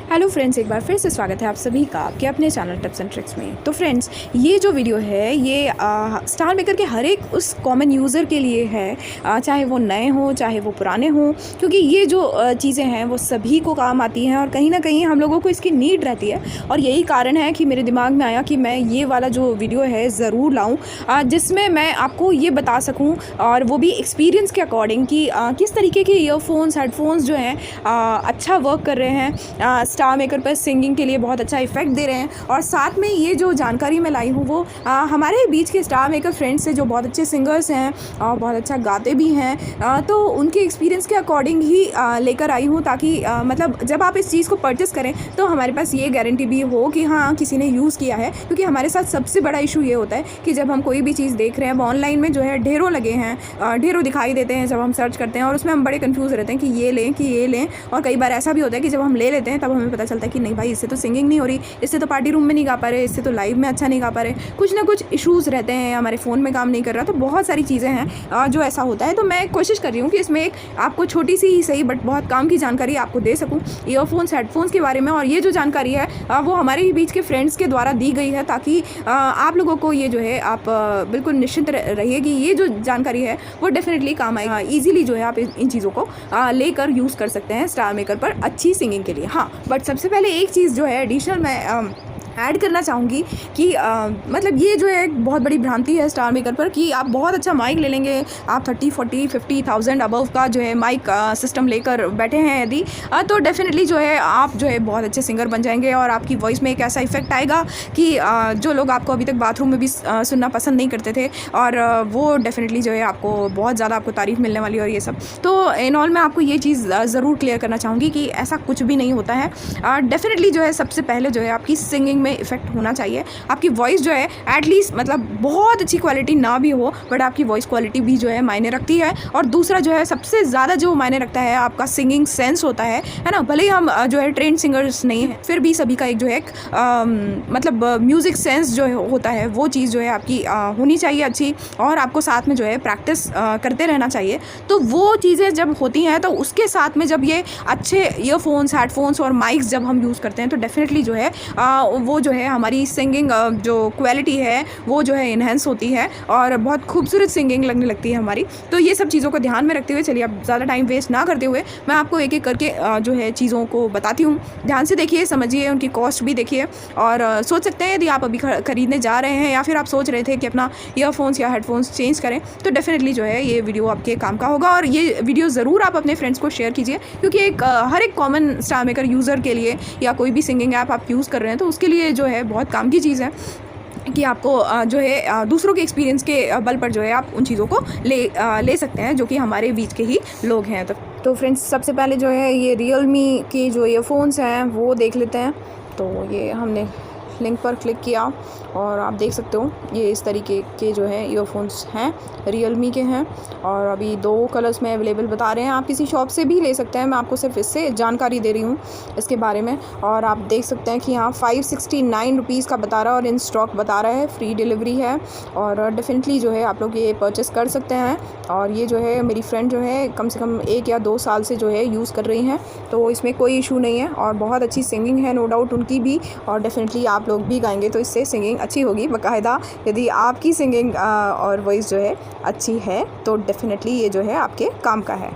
Hello friends, एक बार फिर से स्वागत है आप सभी का आपके अपने चैनल टिप्स एंड ट्रिक्स में। तो फ्रेंड्स, ये जो वीडियो है ये स्टार मेकर के हर एक उस कॉमन यूज़र के लिए है, चाहे वो नए हों चाहे वो पुराने हों, क्योंकि ये जो चीज़ें हैं वो सभी को काम आती हैं और कहीं ना कहीं हम लोगों को इसकी नीड रहती है। और यही कारण है कि मेरे दिमाग में आया कि मैं ये वाला जो वीडियो है ज़रूर लाऊँ, जिसमें मैं आपको ये बता सकूँ और वो भी एक्सपीरियंस के अकॉर्डिंग कि किस तरीके के ईयरफोन्स हेडफोन्स जो हैं अच्छा वर्क कर रहे हैं, स्टार मेकर पर सिंगिंग के लिए बहुत अच्छा इफेक्ट दे रहे हैं। और साथ में ये जो जानकारी मैं लाई हूँ वो हमारे बीच के स्टार मेकर फ्रेंड्स से जो बहुत अच्छे सिंगर्स हैं और बहुत अच्छा गाते भी हैं, तो उनके एक्सपीरियंस के अकॉर्डिंग ही लेकर आई हूँ, ताकि मतलब जब आप इस चीज़ को परचेस करें तो हमारे पास ये गारंटी भी हो कि हाँ किसी ने यूज़ किया है। क्योंकि हमारे साथ सबसे बड़ा इशू ये होता है कि जब हम कोई भी चीज़ देख रहे हैं, ऑनलाइन में जो है ढेरों लगे हैं, ढेरों दिखाई देते हैं जब हम सर्च करते हैं, और उसमें हम बड़े कंफ्यूज रहते हैं कि ये लें। और कई बार ऐसा भी होता है कि जब हम ले लेते हैं तब हमें पता चलता है कि नहीं भाई, इससे तो सिंगिंग नहीं हो रही, इससे तो पार्टी रूम में नहीं गा पा रहे, इससे तो लाइव में अच्छा नहीं गा पा रहे, कुछ ना कुछ इश्यूज़ रहते हैं, हमारे फ़ोन में काम नहीं कर रहा। तो बहुत सारी चीज़ें हैं जो ऐसा होता है। तो मैं कोशिश कर रही हूँ कि इसमें एक आपको छोटी सी ही सही बट बहुत काम की जानकारी आपको दे सकूँ ईयरफोन्स हेडफोन्स के बारे में। और ये जो जानकारी है वो हमारे ही बीच के फ्रेंड्स के द्वारा दी गई है, ताकि आप लोगों को ये जो है आप बिल्कुल निश्चिंत रहिए कि ये जो जानकारी है वो डेफिनेटली काम आएगी। ईजिली जो है आप इन चीज़ों को लेकर यूज़ कर सकते हैं स्टार मेकर पर अच्छी सिंगिंग के लिए। हाँ, बट सबसे पहले एक चीज़ जो है एडिशनल मैं ऐड करना चाहूँगी कि मतलब ये जो है एक बहुत बड़ी भ्रांति है स्टार मेकर पर कि आप बहुत अच्छा माइक ले लेंगे, आप 30-40-50,000 अबव का जो है माइक सिस्टम लेकर बैठे हैं यदि, तो डेफिनेटली जो है आप जो है बहुत अच्छे सिंगर बन जाएंगे और आपकी वॉइस में एक ऐसा इफेक्ट आएगा कि जो लोग आपको अभी तक बाथरूम में भी सुनना पसंद नहीं करते थे, और वो डेफिनेटली जो है आपको बहुत ज़्यादा आपको तारीफ़ मिलने वाली और ये सब। तो इन ऑल मैं आपको ये चीज़ ज़रूर क्लियर करना चाहूँगी कि ऐसा कुछ भी नहीं होता है। डेफिनेटली जो है सबसे पहले जो है आपकी सिंगिंग इफेक्ट होना चाहिए, आपकी वॉइस जो है एटलीस्ट मतलब बहुत अच्छी क्वालिटी ना भी हो बट आपकी वॉइस क्वालिटी भी जो है मायने रखती है। और दूसरा जो है सबसे ज़्यादा जो मायने रखता है आपका सिंगिंग सेंस होता है ना। भले ही हम जो है ट्रेंड सिंगर्स नहीं हैं, फिर भी सभी का एक जो है मतलब म्यूज़िक सेंस जो होता है वो चीज़ जो है आपकी होनी चाहिए अच्छी, और आपको साथ में जो है प्रैक्टिस करते रहना चाहिए। तो वो चीज़ें जब होती हैं तो उसके साथ में जब ये अच्छे ईयरफोन्स हेडफोन्स और माइक्स जब हम यूज़ करते हैं तो डेफिनेटली जो है वो जो है हमारी सिंगिंग जो क्वालिटी है वो जो है इन्हेंस होती है और बहुत खूबसूरत सिंगिंग लगने लगती है हमारी। तो ये सब चीज़ों को ध्यान में रखते हुए चलिए अब ज़्यादा टाइम वेस्ट ना करते हुए मैं आपको एक एक करके जो है चीज़ों को बताती हूँ। ध्यान से देखिए, समझिए, उनकी कॉस्ट भी देखिए, और सोच सकते हैं यदि आप अभी खरीदने जा रहे हैं या फिर आप सोच रहे थे कि अपना ईयरफोन्स या हेडफोन्स चेंज करें, तो डेफिनेटली जो है ये वीडियो आपके काम का होगा। और ये वीडियो ज़रूर आप अपने फ्रेंड्स को शेयर कीजिए, क्योंकि एक हर एक कॉमन स्टार मेकर यूज़र के लिए या कोई भी सिंगिंग ऐप आप यूज़ कर रहे हैं तो उसके लिए जो है बहुत काम की चीज़ है कि आपको जो है दूसरों के एक्सपीरियंस के बल पर जो है आप उन चीज़ों को ले सकते हैं जो कि हमारे बीच के ही लोग हैं। तो फ्रेंड्स, सबसे पहले जो है ये रियलमी के जो ईयरफोन्स हैं वो देख लेते हैं। तो ये हमने लिंक पर क्लिक किया और आप देख सकते हो ये इस तरीके के जो है ईयरफोन्स हैं, रियलमी के हैं, और अभी 2 कलर्स में अवेलेबल बता रहे हैं। आप किसी शॉप से भी ले सकते हैं, मैं आपको सिर्फ इससे जानकारी दे रही हूँ इसके बारे में। और आप देख सकते हैं कि यहाँ 569 रुपीज़ का बता रहा है और इन स्टॉक बता रहा है, फ्री डिलीवरी है, और डेफिनेटली जो है आप लोग ये परचेस कर सकते हैं। और ये जो है मेरी फ्रेंड जो है कम से कम 1 या 2 साल से जो है यूज़ कर रही हैं, तो इसमें कोई इशू नहीं है और बहुत अच्छी सिंगिंग है नो डाउट उनकी भी, और डेफिनेटली आप लोग भी गाएंगे तो इससे सिंगिंग अच्छी होगी बाकायदा। यदि आपकी सिंगिंग और वॉइस जो है अच्छी है तो डेफिनेटली ये जो है आपके काम का है।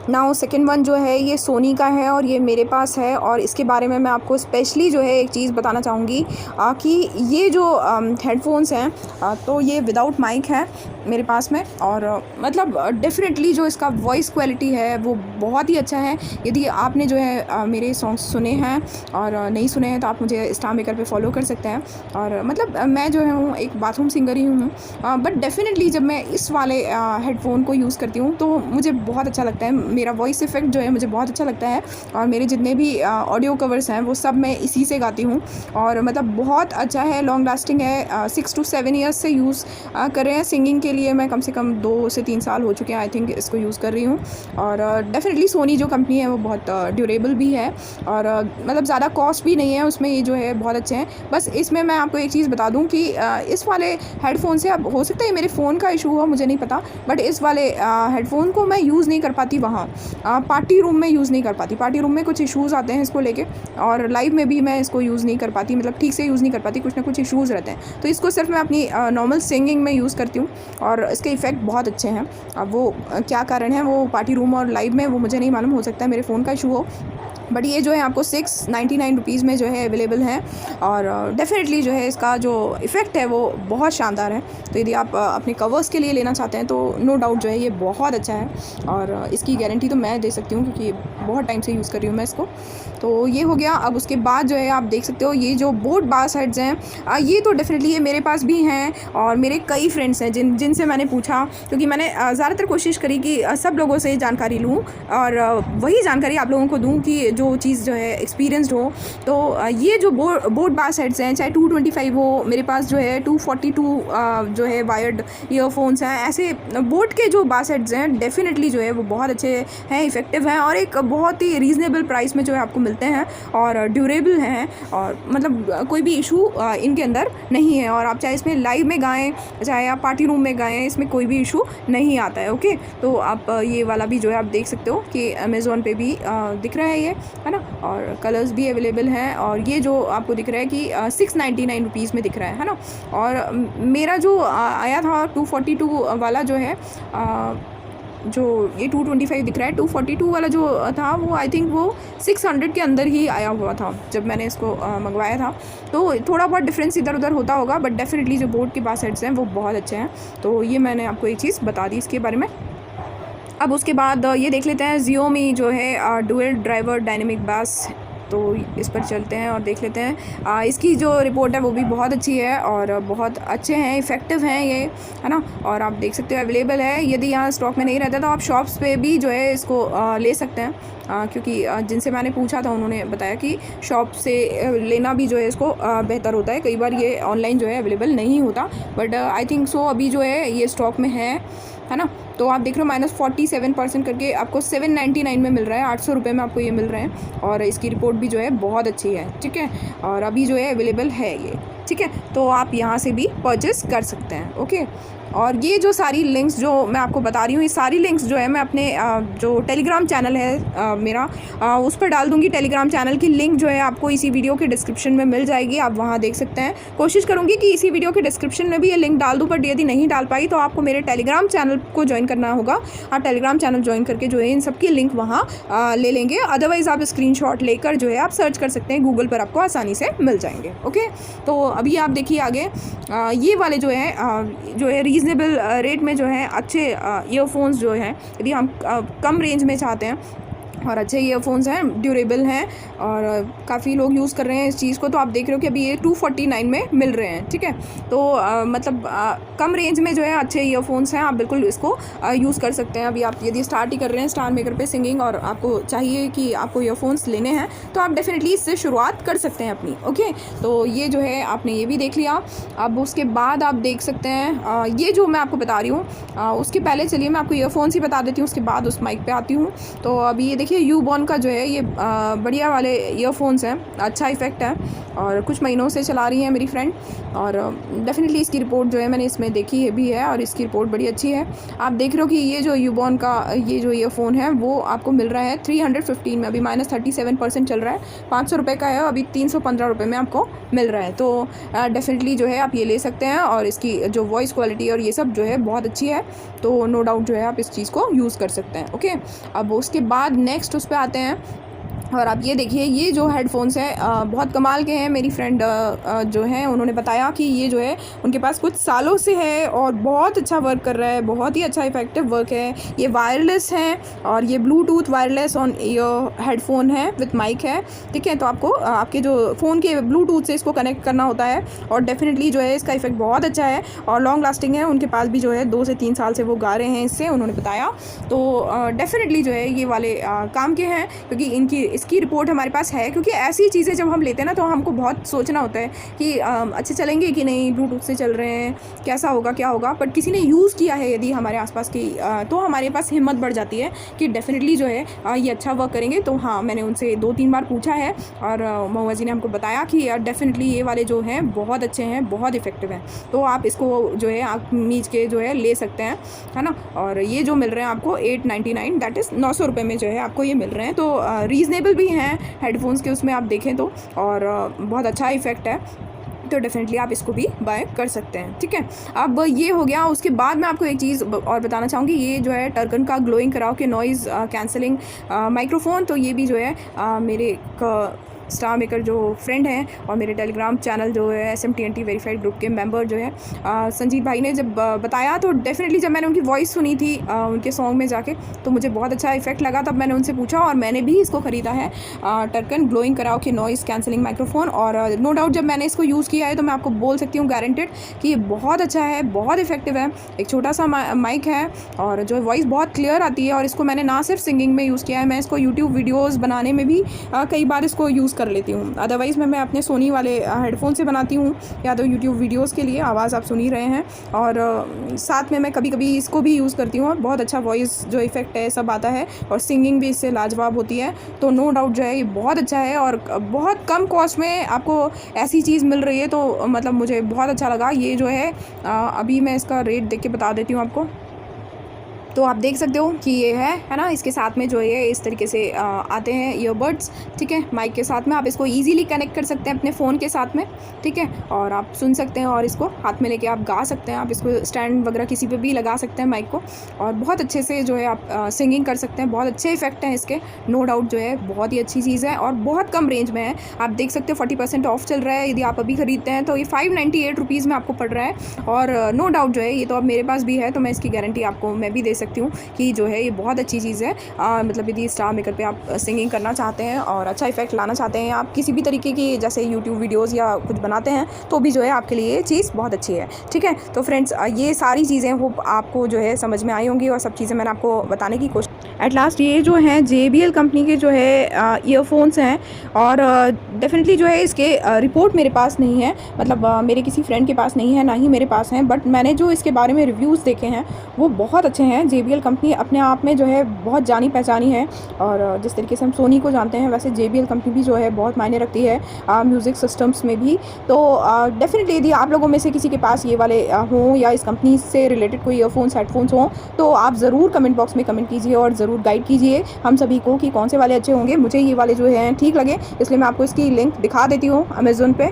नाउ सेकेंड वन जो है ये सोनी का है और ये मेरे पास है, और इसके बारे में मैं आपको स्पेशली जो है एक चीज़ बताना चाहूँगी कि ये जो हेडफोन्स हैं तो ये विदाउट माइक है मेरे पास में, और मतलब डेफिनेटली जो इसका वॉइस क्वालिटी है वो बहुत ही अच्छा है। यदि आपने जो है मेरे सॉन्ग्स सुने हैं और नहीं सुने हैं तो आप मुझे स्टार मेकर पे फॉलो कर सकते हैं। और मतलब मैं जो हूँ एक बाथरूम सिंगर ही हूँ, बट डेफिनेटली जब मैं इस वाले हेडफोन को यूज़ करती हूँ तो मुझे बहुत अच्छा लगता है, मेरा वॉइस इफेक्ट जो है मुझे बहुत अच्छा लगता है, और मेरे जितने भी ऑडियो कवर्स हैं वो सब मैं इसी से गाती हूँ, और मतलब बहुत अच्छा है, लॉन्ग लास्टिंग है। 6 to 7 ईयर्स से यूज़ कर रहे हैं सिंगिंग के लिए, मैं कम से कम 2 से 3 साल हो चुके हैं आई थिंक इसको यूज़ कर रही हूँ। और डेफिनेटली सोनी जो कंपनी है वो बहुत ड्यूरेबल भी है, और मतलब ज़्यादा कॉस्ट भी नहीं है उसमें, ये जो है बहुत अच्छे हैं। बस इसमें मैं आपको एक चीज़ बता दूँ कि इस वाले हेडफोन से अब हो सकता है मेरे फ़ोन का इशू हो, मुझे नहीं पता, बट इस वाले हेडफोन को मैं यूज़ नहीं कर पाती वहाँ पार्टी रूम में यूज़ नहीं कर पाती, पार्टी रूम में कुछ इश्यूज़ आते हैं इसको लेके, और लाइव में भी मैं इसको यूज़ नहीं कर पाती, मतलब ठीक से यूज़ नहीं कर पाती, कुछ ना कुछ इश्यूज़ रहते हैं। तो इसको सिर्फ मैं अपनी नॉर्मल सिंगिंग में यूज़ करती हूँ और इसके इफ़ेक्ट बहुत अच्छे हैं। अब वो क्या कारण है वो पार्टी रूम और लाइव में, वो मुझे नहीं मालूम, हो सकता है मेरे फ़ोन का इशू हो, बट ये जो है आपको 699 रुपीज़ में जो है अवेलेबल है। और डेफ़िनेटली जो है इसका जो इफ़ेक्ट है वो बहुत शानदार है। तो यदि आप अपने कवर्स के लिए लेना चाहते हैं तो नो डाउट जो है ये बहुत अच्छा है, और इसकी गारंटी तो मैं दे सकती हूँ क्योंकि बहुत टाइम से यूज़ कर रही हूँ मैं इसको। तो ये हो गया। अब उसके बाद जो है आप देख सकते हो ये जो बोट बास हेड्स हैं, ये तो डेफ़िनेटली ये मेरे पास भी हैं और मेरे कई फ्रेंड्स हैं जिनसे मैंने पूछा, क्योंकि मैंने ज़्यादातर कोशिश करी कि सब लोगों से जानकारी लूँ और वही जानकारी आप लोगों को दूँ कि जो चीज़ जो है एक्सपीरियंस्ड हो। तो ये जो बोट बास हेड्स हैं, चाहे 225 हो, मेरे पास जो है 242 जो है वायर्ड ईयरफोन्स हैं। ऐसे बोट के जो बास हेड्स हैं डेफ़िनेटली जो है वो बहुत अच्छे हैं, इफ़ेक्टिव हैं और एक बहुत ही रीज़नेबल प्राइस में जो है आपको मिलते हैं और ड्यूरेबल हैं, और मतलब कोई भी इशू इनके अंदर नहीं है। और आप चाहे इसमें लाइव में गाएं, चाहे आप पार्टी रूम में गाएं, इसमें कोई भी इशू नहीं आता है। ओके, तो आप ये वाला भी जो है आप देख सकते हो कि अमेज़ॉन पे भी दिख रहा है ये, है ना, और कलर्स भी अवेलेबल हैं। और ये जो आपको दिख रहा है कि 699 रुपीज़ में दिख रहा है ना। और मेरा जो आया था 242 वाला जो है, जो ये 225 दिख रहा है, 242 वाला जो था वो आई थिंक वो 600 के अंदर ही आया हुआ था जब मैंने इसको मंगवाया था। तो थोड़ा बहुत डिफरेंस इधर उधर होता होगा, बट डेफिनेटली जो बोट के बास हेड्स हैं वो बहुत अच्छे हैं। तो ये मैंने आपको एक चीज़ बता दी इसके बारे में। अब उसके बाद ये देख लेते हैं Xiaomi जो है डुअल ड्राइवर डायनेमिक बास, तो इस पर चलते हैं और देख लेते हैं। इसकी जो रिपोर्ट है वो भी बहुत अच्छी है और बहुत अच्छे हैं, इफ़ेक्टिव हैं ये, है ना। और आप देख सकते हो अवेलेबल है, यदि यहाँ स्टॉक में नहीं रहता तो आप शॉप्स पे भी जो है इसको ले सकते हैं, क्योंकि जिनसे मैंने पूछा था उन्होंने बताया कि शॉप से लेना भी जो है इसको बेहतर होता है। कई बार ये ऑनलाइन जो है अवेलेबल नहीं होता, बट आई थिंक सो अभी जो है ये स्टॉक में है ना। तो आप देख रहे हो -47% करके आपको 799 में मिल रहा है, 800 रुपये में आपको ये मिल रहे हैं। और इसकी रिपोर्ट भी जो है बहुत अच्छी है, ठीक है, और अभी जो है अवेलेबल है ये, ठीक है। तो आप यहाँ से भी परचेस कर सकते हैं। ओके, और ये जो सारी लिंक्स जो मैं आपको बता रही हूँ, ये सारी लिंक्स जो है मैं अपने जो टेलीग्राम चैनल है मेरा, उस पर डाल दूँगी। टेलीग्राम चैनल की लिंक जो है आपको इसी वीडियो के डिस्क्रिप्शन में मिल जाएगी, आप वहाँ देख सकते हैं। कोशिश करूँगी कि इसी वीडियो के डिस्क्रिप्शन में भी ये लिंक डाल दूँ, बट यदि नहीं डाल पाई तो आपको मेरे टेलीग्राम चैनल को ज्वाइन करना होगा। आप टेलीग्राम चैनल ज्वाइन करके जो है इन सबकी लिंक वहाँ ले लेंगे। अदरवाइज़ आप स्क्रीनशॉट लेकर जो है आप सर्च कर सकते हैं, गूगल पर आपको आसानी से मिल जाएंगे। ओके, तो अभी आप देखिए आगे ये वाले जो है रीज़नेबल रेट में जो है अच्छे ईयरफोन्स जो हैं, यदि हम कम रेंज में चाहते हैं और अच्छे ईयरफोन्स हैं, ड्यूरेबल हैं और काफ़ी लोग यूज़ कर रहे हैं इस चीज़ को, तो आप देख रहे हो कि अभी ये 249 में मिल रहे हैं, ठीक है। तो मतलब कम रेंज में जो है अच्छे ईयरफोन्स हैं, आप बिल्कुल इसको यूज़ कर सकते हैं। अभी आप यदि स्टार्ट ही कर रहे हैं स्टार मेकर पे सिंगिंग और आपको चाहिए कि आपको ईयरफोन्स लेने हैं, तो आप डेफिनेटली इससे शुरुआत कर सकते हैं अपनी। ओके, तो ये जो है आपने ये भी देख लिया। अब उसके बाद आप देख सकते हैं ये जो मैं आपको बता रही हूँ, उसके पहले चलिए मैं आपको ईयरफोन्स ही बता देती हूँ, उसके बाद उस माइक पर आती हूँ। तो अभी ये देखिए यूबॉन का जो है ये बढ़िया वाले ईयरफोन्स हैं, अच्छा इफ़ेक्ट है और कुछ महीनों से चला रही है मेरी फ्रेंड, और डेफिनेटली इसकी रिपोर्ट जो है मैंने इसमें देखी है भी है और इसकी रिपोर्ट बड़ी अच्छी है। आप देख रहे हो कि ये जो यूबॉन का ये जो ईयरफोन है वो आपको मिल रहा है 315 में, अभी -37% चल रहा है, 500 रुपये का है, अभी 315 रुपये में आपको मिल रहा है। तो डेफिनेटली जो है आप ये ले सकते हैं और इसकी जो वॉइस क्वालिटी और ये सब जो है बहुत अच्छी है, तो नो डाउट जो है आप इस चीज़ को यूज़ कर सकते हैं। ओके, अब उसके बाद नेक्स्ट उस पे आते हैं और आप ये देखिए ये जो हेडफोन्स हैं बहुत कमाल के हैं। मेरी फ्रेंड जो है उन्होंने बताया कि ये जो है उनके पास कुछ सालों से है और बहुत अच्छा वर्क कर रहा है, बहुत ही अच्छा इफेक्टिव वर्क है। ये वायरलेस हैं और ये Bluetooth wireless on ear headphone है विथ माइक है, ठीक है। तो आपको आपके जो फ़ोन के ब्लूटूथ से इसको कनेक्ट करना होता है और डेफिनेटली जो है इसका इफेक्ट बहुत अच्छा है और लॉन्ग लास्टिंग है। उनके पास भी जो है 2 से 3 साल से वो गा रहे हैं इससे, उन्होंने बताया। तो डेफिनेटली जो है ये वाले काम के हैं, क्योंकि इनकी इसकी रिपोर्ट हमारे पास है, क्योंकि ऐसी चीज़ें जब हम लेते हैं ना तो हमको बहुत सोचना होता है कि अच्छे चलेंगे कि नहीं, ब्लूटूथ से चल रहे हैं, कैसा होगा क्या होगा। बट किसी ने यूज़ किया है यदि हमारे आसपास की तो हमारे पास हिम्मत बढ़ जाती है कि डेफिनेटली जो है ये अच्छा वर्क करेंगे। तो हाँ, मैंने उनसे 2-3 बार पूछा है और महुआ जी ने हमको बताया कि डेफिनेटली ये वाले जो हैं बहुत अच्छे हैं, बहुत इफ़ेक्टिव हैं। तो आप इसको जो है आप मीच के जो है ले सकते हैं, है ना। और ये जो मिल रहे हैं आपको 899, दैट इज़ 900 रुपये में जो है आपको ये मिल रहे हैं। तो रीज़नेबल भी हैं हेडफोन्स के उसमें आप देखें तो, और बहुत अच्छा इफ़ेक्ट है। तो डेफिनेटली आप इसको भी बाय कर सकते हैं, ठीक है। अब ये हो गया। उसके बाद मैं आपको एक चीज़ और बताना चाहूँगी, ये जो है टर्कन का glowing karaoke noise cancelling microphone. तो ये भी जो है मेरे स्टार मेकर जो फ्रेंड हैं और मेरे टेलीग्राम चैनल जो है SMTNT वेरीफाइड ग्रुप के मेंबर जो है संजीत भाई ने जब बताया, तो डेफिनेटली जब मैंने उनकी वॉइस सुनी थी उनके सॉन्ग में जाके, तो मुझे बहुत अच्छा इफेक्ट लगा। तब मैंने उनसे पूछा और मैंने भी इसको ख़रीदा है, टर्कन glowing karaoke noise cancelling microphone. और नो डाउट जब मैंने इसको यूज़ किया है तो मैं आपको बोल सकती हूँ गारंटेड कि ये बहुत अच्छा है, बहुत इफेक्टिव है। एक छोटा सा माइक है और जो वॉइस बहुत क्लियर आती है। और इसको मैंने ना सिर्फ सिंगिंग में यूज़ किया है, मैं इसको यूट्यूब वीडियोज़ बनाने में भी कई बार इसको यूज़ कर लेती हूँ। अदरवाइज़ मैं अपने सोनी वाले हेडफोन से बनाती हूँ, या तो यूट्यूब वीडियोस के लिए आवाज़ आप सुन ही रहे हैं। और साथ में मैं कभी कभी इसको भी यूज़ करती हूँ और बहुत अच्छा वॉइस जो इफ़ेक्ट है सब आता है, और सिंगिंग भी इससे लाजवाब होती है। तो नो डाउट जो है ये बहुत अच्छा है और बहुत कम कॉस्ट में आपको ऐसी चीज़ मिल रही है। तो मतलब मुझे बहुत अच्छा लगा। ये जो है अभी मैं इसका रेट देख के बता देती हूँ आपको। तो आप देख सकते हो कि ये है ना। इसके साथ में जो है इस तरीके से आते हैं ईयरबड्स, ठीक है, माइक के साथ में। आप इसको इजीली कनेक्ट कर सकते हैं अपने फ़ोन के साथ में, ठीक है, और आप सुन सकते हैं और इसको हाथ में लेके आप गा सकते हैं। आप इसको स्टैंड वगैरह किसी पे भी लगा सकते हैं माइक को, और बहुत अच्छे से जो है आप सिंगिंग कर सकते हैं। बहुत अच्छे इफेक्ट हैं इसके, नो डाउट जो है बहुत ही अच्छी चीज़ है और बहुत कम रेंज में है। आप देख सकते हो 40% ऑफ चल रहा है। यदि आप अभी ख़रीदते हैं तो ये 598 रुपीज़ में आपको पड़ रहा है। और नो डाउट जो है ये तो अब मेरे पास भी है, तो मैं इसकी गारंटी आपको मैं भी दे सकती हूँ कि जो है ये बहुत अच्छी चीज़ है। मतलब यदि स्टार मेकर पे आप सिंगिंग करना चाहते हैं और अच्छा इफेक्ट लाना चाहते हैं, आप किसी भी तरीके की जैसे यूट्यूब वीडियोस या कुछ बनाते हैं, तो भी जो है आपके लिए ये चीज़ बहुत अच्छी है, ठीक है। तो फ्रेंड्स ये सारी चीज़ें वो आपको जो है समझ में आई होंगी और सब चीज़ें मैंने आपको बताने की कोशिश। एट लास्ट ये जो हैं JBL कंपनी के जो है ईयरफोन्स हैं, और डेफिनेटली जो है इसके रिपोर्ट मेरे पास नहीं है, मतलब मेरे किसी फ्रेंड के पास नहीं है, ना ही मेरे पास हैं। बट मैंने जो इसके बारे में रिव्यूज़ देखे हैं वो बहुत अच्छे हैं। JBL कंपनी अपने आप में जो है बहुत जानी पहचानी है, और जिस तरीके से हम सोनी को जानते हैं वैसे JBL कंपनी भी जो है बहुत मायने रखती है म्यूज़िक सिस्टम्स में भी। तो डेफिनेटली यदि आप लोगों में से किसी के पास ये वाले हों या इस कंपनी से रिलेटेड कोई ईयरफोन्स हेडफोन्स हों, तो आप ज़रूर कमेंट बॉक्स में कमेंट कीजिए और ज़रूर गाइड कीजिए हम सभी को कि कौन से वाले अच्छे होंगे। मुझे ये वाले जो हैं ठीक लगे, इसलिए मैं आपको इसकी लिंक दिखा देती हूँ अमेज़न पे।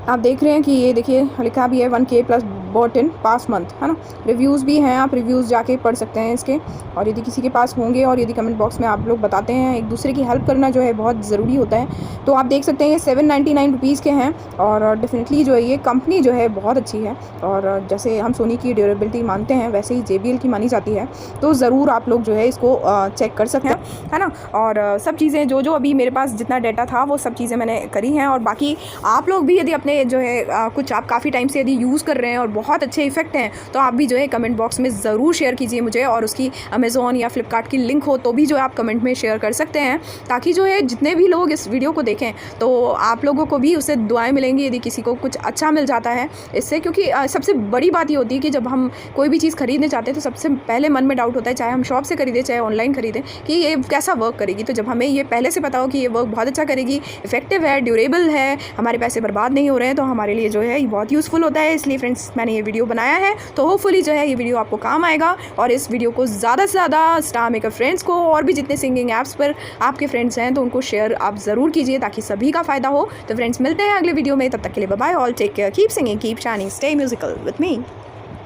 आप देख रहे हैं कि ये देखिए लिखा भी है 1K plus bought in pass month, है ना। रिव्यूज़ भी हैं, आप रिव्यूज़ जाके पढ़ सकते हैं इसके। और यदि किसी के पास होंगे और यदि कमेंट बॉक्स में आप लोग बताते हैं, एक दूसरे की हेल्प करना जो है बहुत ज़रूरी होता है। तो आप देख सकते हैं ये 799 रुपीज़ के हैं, और डेफिनेटली जो है ये कंपनी जो है बहुत अच्छी है। और जैसे हम सोनी की ड्यूरेबिलिटी मानते हैं वैसे ही JBL की मानी जाती है। तो ज़रूर आप लोग जो है इसको चेक कर सकते हैं, है ना। और सब चीज़ें जो अभी मेरे पास जितना डाटा था वो सब चीज़ें मैंने करी हैं। और बाकी आप लोग भी यदि अपने जो है कुछ आप काफ़ी टाइम से यदि यूज़ कर रहे हैं और बहुत अच्छे इफेक्ट हैं, तो आप भी जो है कमेंट बॉक्स में ज़रूर शेयर कीजिए मुझे, और उसकी अमेज़ॉन या फ्लिपकार्ट की लिंक हो तो भी जो है आप कमेंट में शेयर कर सकते हैं, ताकि जो है जितने भी लोग इस वीडियो को देखें तो आप लोगों को भी उससे दुआएं मिलेंगी यदि किसी को कुछ अच्छा मिल जाता है इससे। क्योंकि सबसे बड़ी बात ये होती है कि जब हम कोई भी चीज़ खरीदने चाहते हैं तो सबसे पहले मन में डाउट होता है, चाहे हम शॉप से खरीदें चाहे ऑनलाइन खरीदें, कि ये कैसा वर्क करेगी। तो जब हमें ये पहले से पता हो कि ये वर्क बहुत अच्छा करेगी, इफेक्टिव है, ड्यूरेबल है, हमारे पैसे बर्बाद नहीं हो रहे हैं, तो हमारे लिए जो है ये बहुत यूज़फुल होता है। इसलिए फ्रेंड्स मैंने ये वीडियो बनाया है, तो होपफुली जो है ये वीडियो आपको काम आएगा। और इस वीडियो को ज़्यादा से ज़्यादा स्टार मेकर फ्रेंड्स को और भी जितने सिंगिंग ऐप्स पर आपके फ्रेंड्स हैं तो उनको शेयर आप ज़रूर कीजिए, ताकि सभी का फ़ायदा हो। तो फ्रेंड्स मिलते हैं अगले वीडियो में, तब तक के लिए bye bye, all take care, keep singing, keep shining, stay musical with me.